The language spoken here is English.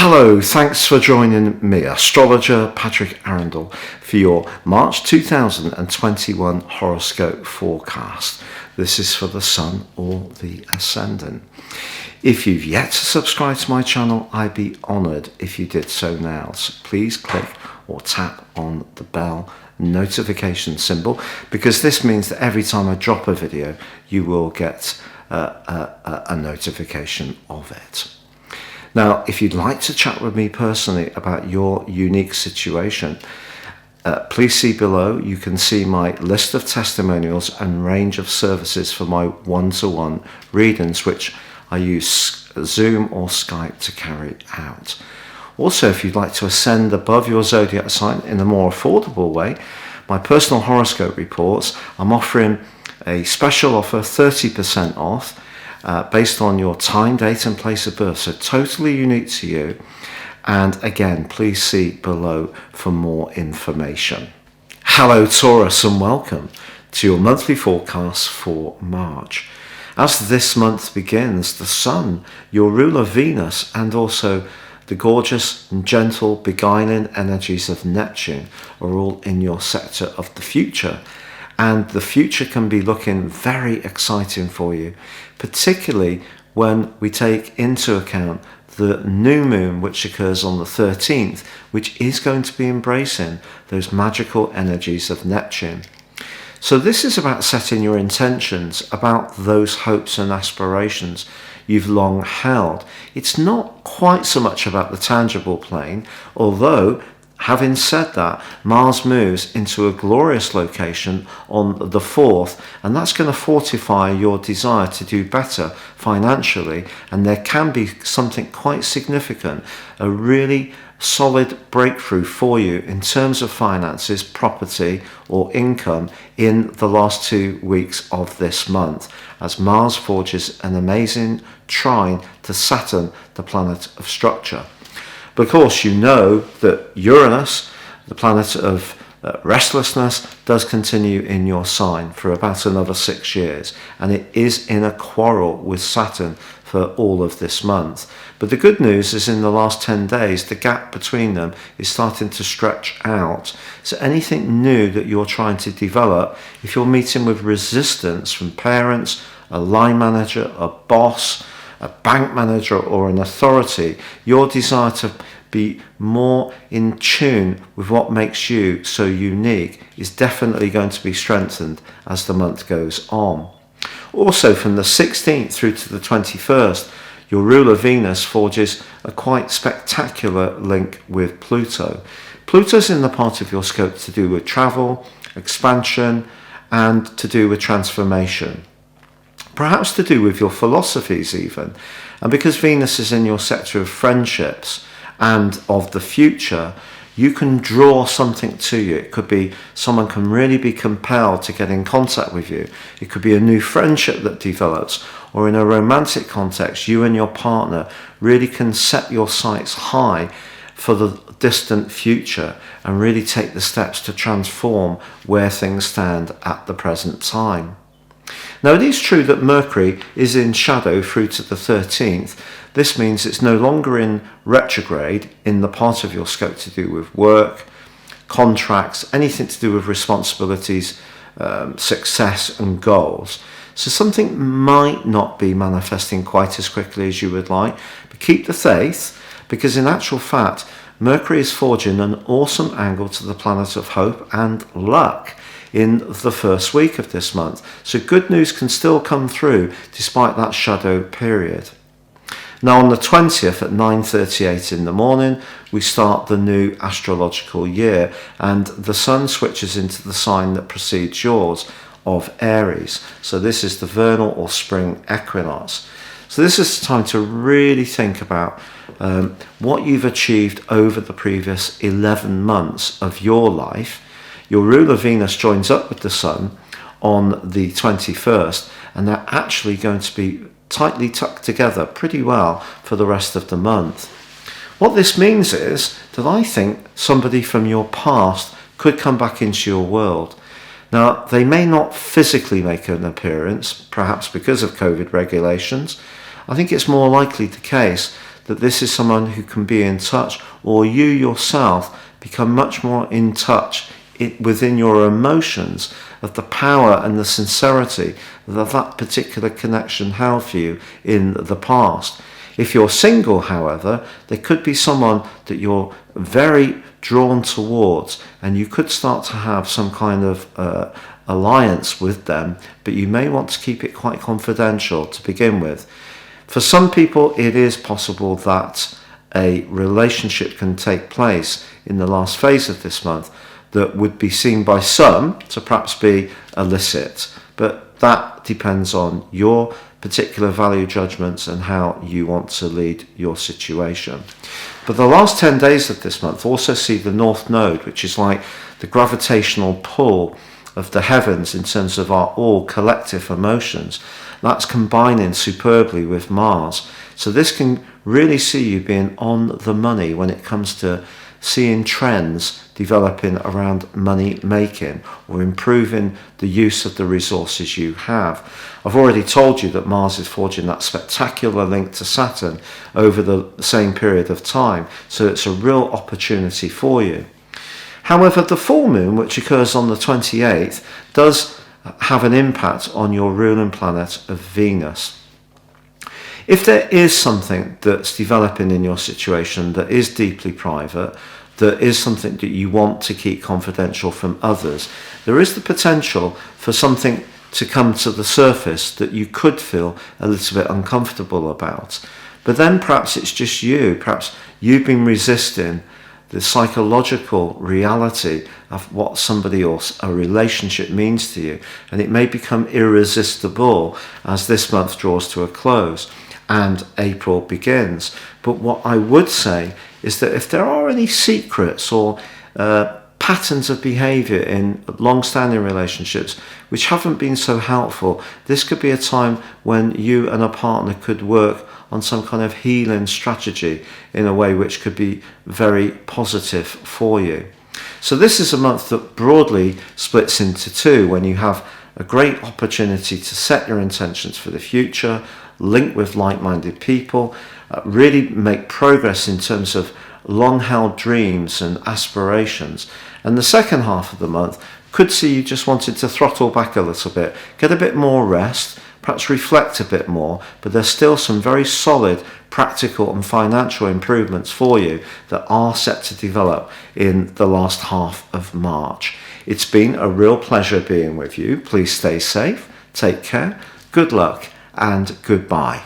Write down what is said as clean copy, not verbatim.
Hello, thanks for joining me, astrologer Patrick Arundell, for your March 2021 horoscope forecast. This is for the Sun or the Ascendant. If you've yet to subscribe to my channel, I'd be honoured if you did so now. So please click or tap on the bell notification symbol, because this means that every time I drop a video, you will get a notification of it. Now, if you'd like to chat with me personally about your unique situation, please see below. You can see my list of testimonials and range of services for my one-to-one readings, which I use Zoom or Skype to carry out. Also, if you'd like to ascend above your zodiac sign in a more affordable way, my personal horoscope reports, I'm offering a special offer, 30% off, based on your time, date and place of birth, so totally unique to you. And again, please see below for more information. Hello Taurus, and welcome to your monthly forecast for March. As this month begins, the Sun, your ruler Venus, and also the gorgeous and gentle, beguiling energies of Neptune are all in your sector of the future. And the future can be looking very exciting for you, particularly when we take into account the new moon, which occurs on the 13th, which is going to be embracing those magical energies of Neptune. So this is about setting your intentions about those hopes and aspirations you've long held. It's not quite so much about the tangible plane, although having said that, Mars moves into a glorious location on the 4th, and that's going to fortify your desire to do better financially, and there can be something quite significant, a really solid breakthrough for you in terms of finances, property or income in the last 2 weeks of this month, as Mars forges an amazing trine to Saturn, the planet of structure. But of course, you know that Uranus, the planet of restlessness, does continue in your sign for about another 6 years, and it is in a quarrel with Saturn for all of this month. But the good news is, in the last 10 days, the gap between them is starting to stretch out. So anything new that you're trying to develop, if you're meeting with resistance from parents, a line manager, a boss, a bank manager or an authority, your desire to be more in tune with what makes you so unique is definitely going to be strengthened as the month goes on. Also, from the 16th through to the 21st, your ruler Venus forges a quite spectacular link with Pluto. Pluto's in the part of your scope to do with travel, expansion, and to do with transformation. Perhaps to do with your philosophies even. And because Venus is in your sector of friendships and of the future, you can draw something to you. It could be someone can really be compelled to get in contact with you. It could be a new friendship that develops, or in a romantic context, you and your partner really can set your sights high for the distant future and really take the steps to transform where things stand at the present time. Now, it is true that Mercury is in shadow through to the 13th. This means it's no longer in retrograde in the part of your scope to do with work, contracts, anything to do with responsibilities, success and goals. So something might not be manifesting quite as quickly as you would like, but keep the faith, because in actual fact, Mercury is forging an awesome angle to the planet of hope and luck in the first week of this month. So good news can still come through despite that shadow period. Now on the 20th at 9:38 in the morning, we start the new astrological year, and the Sun switches into the sign that precedes yours of Aries. So this is the vernal or spring equinox. So this is the time to really think about what you've achieved over the previous 11 months of your life. Your ruler Venus joins up with the Sun on the 21st, and they're actually going to be tightly tucked together pretty well for the rest of the month. What this means is that I think somebody from your past could come back into your world. Now, they may not physically make an appearance, perhaps because of COVID regulations. I think it's more likely the case that this is someone who can be in touch, or you yourself become much more in touch within your emotions of the power and the sincerity that that particular connection held for you in the past. If you're single, however, there could be someone that you're very drawn towards, and you could start to have some kind of alliance with them, but you may want to keep it quite confidential to begin with. For some people, it is possible that a relationship can take place in the last phase of this month that would be seen by some to perhaps be illicit, but that depends on your particular value judgments and how you want to lead your situation. But the last 10 days of this month also see the North Node, which is like the gravitational pull of the heavens in terms of our all collective emotions. That's combining superbly with Mars. So this can really see you being on the money when it comes to seeing trends developing around money making or improving the use of the resources you have. I've already told you that Mars is forging that spectacular link to Saturn over the same period of time, so it's a real opportunity for you. However, the full moon, which occurs on the 28th, does have an impact on your ruling planet of Venus. If there is something that's developing in your situation that is deeply private, that is something that you want to keep confidential from others, there is the potential for something to come to the surface that you could feel a little bit uncomfortable about. But then perhaps it's just you, perhaps you've been resisting the psychological reality of what somebody or a relationship means to you, and it may become irresistible as this month draws to a close and April begins. But what I would say is that if there are any secrets or patterns of behaviour in long-standing relationships which haven't been so helpful, this could be a time when you and a partner could work on some kind of healing strategy in a way which could be very positive for you. So this is a month that broadly splits into two, when you have a great opportunity to set your intentions for the future, link with like-minded people, really make progress in terms of long-held dreams and aspirations. And the second half of the month could see you just wanted to throttle back a little bit, get a bit more rest, perhaps reflect a bit more, but there's still some very solid practical and financial improvements for you that are set to develop in the last half of March. It's been a real pleasure being with you. Please stay safe, take care, good luck, and goodbye.